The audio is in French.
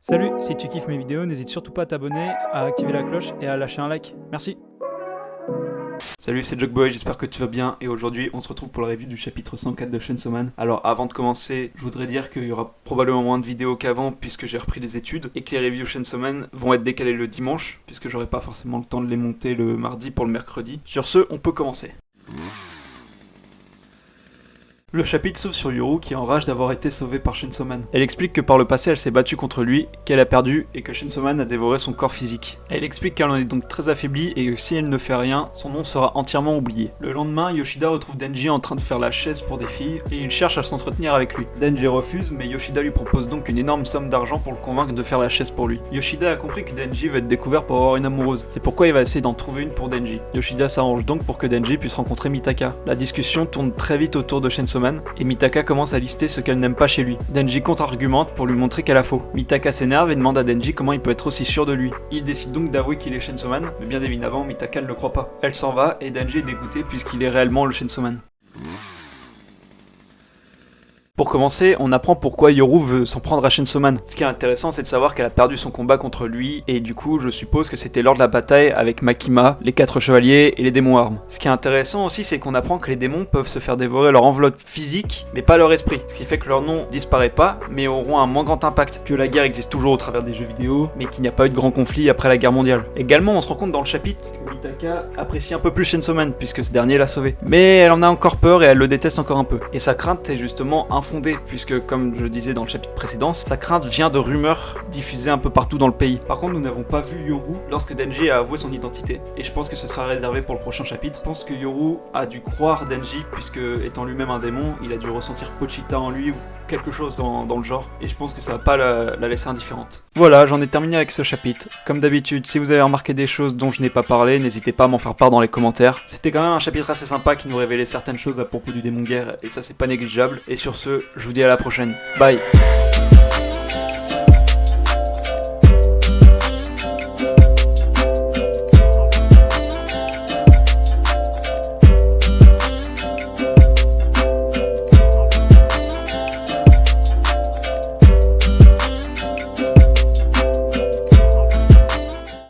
Salut, si tu kiffes mes vidéos, n'hésite surtout pas à t'abonner, à activer la cloche et à lâcher un like. Merci. Salut, c'est Jogboy, j'espère que tu vas bien et aujourd'hui on se retrouve pour la review du chapitre 104 de Chainsaw Man. Alors avant de commencer, je voudrais dire qu'il y aura probablement moins de vidéos qu'avant puisque j'ai repris les études et que les reviews Chainsaw Man vont être décalées le dimanche puisque j'aurai pas forcément le temps de les monter le mardi pour le mercredi. Sur ce, on peut commencer. Le chapitre s'ouvre sur Yoru qui est en rage d'avoir été sauvée par Chainsaw Man. Elle explique que par le passé elle s'est battue contre lui, qu'elle a perdu et que Chainsaw Man a dévoré son corps physique. Elle explique qu'elle en est donc très affaiblie et que si elle ne fait rien, son nom sera entièrement oublié. Le lendemain, Yoshida retrouve Denji en train de faire la chaise pour des filles et il cherche à s'entretenir avec lui. Denji refuse mais Yoshida lui propose donc une énorme somme d'argent pour le convaincre de faire la chaise pour lui. Yoshida a compris que Denji va être découvert pour avoir une amoureuse. C'est pourquoi il va essayer d'en trouver une pour Denji. Yoshida s'arrange donc pour que Denji puisse rencontrer Mitaka. La discussion tourne très vite autour de Chainsaw Man et Mitaka commence à lister ce qu'elle n'aime pas chez lui. Denji contre-argumente pour lui montrer qu'elle a faux. Mitaka s'énerve et demande à Denji comment il peut être aussi sûr de lui. Il décide donc d'avouer qu'il est Chainsaw Man, mais bien évidemment Mitaka ne le croit pas. Elle s'en va et Denji est dégoûté puisqu'il est réellement le Chainsaw Man. Pour commencer, on apprend pourquoi Yoru veut s'en prendre à Chainsaw Man. Ce qui est intéressant, c'est de savoir qu'elle a perdu son combat contre lui, et du coup, je suppose que c'était lors de la bataille avec Makima, les 4 chevaliers et les démons armes. Ce qui est intéressant aussi, c'est qu'on apprend que les démons peuvent se faire dévorer leur enveloppe physique, mais pas leur esprit. Ce qui fait que leur nom disparaît pas, mais auront un moins grand impact. Que la guerre existe toujours au travers des jeux vidéo, mais qu'il n'y a pas eu de grand conflit après la guerre mondiale. Également, on se rend compte dans le chapitre que Mitaka apprécie un peu plus Chainsaw Man, puisque ce dernier l'a sauvé. Mais elle en a encore peur et elle le déteste encore un peu. Et sa crainte est justement infondée, puisque comme je le disais dans le chapitre précédent, sa crainte vient de rumeurs diffusées un peu partout dans le pays. Par contre, nous n'avons pas vu Yoru lorsque Denji a avoué son identité, et je pense que ce sera réservé pour le prochain chapitre. Je pense que Yoru a dû croire Denji, puisque étant lui-même un démon, il a dû ressentir Pochita en lui ou quelque chose dans le genre, et je pense que ça va pas la laisser indifférente. Voilà, j'en ai terminé avec ce chapitre. Comme d'habitude, si vous avez remarqué des choses dont je n'ai pas parlé, n'hésitez pas à m'en faire part dans les commentaires. C'était quand même un chapitre assez sympa qui nous révélait certaines choses à propos du démon guerre, et ça c'est pas négligeable. Et sur ce, je vous dis à la prochaine. Bye.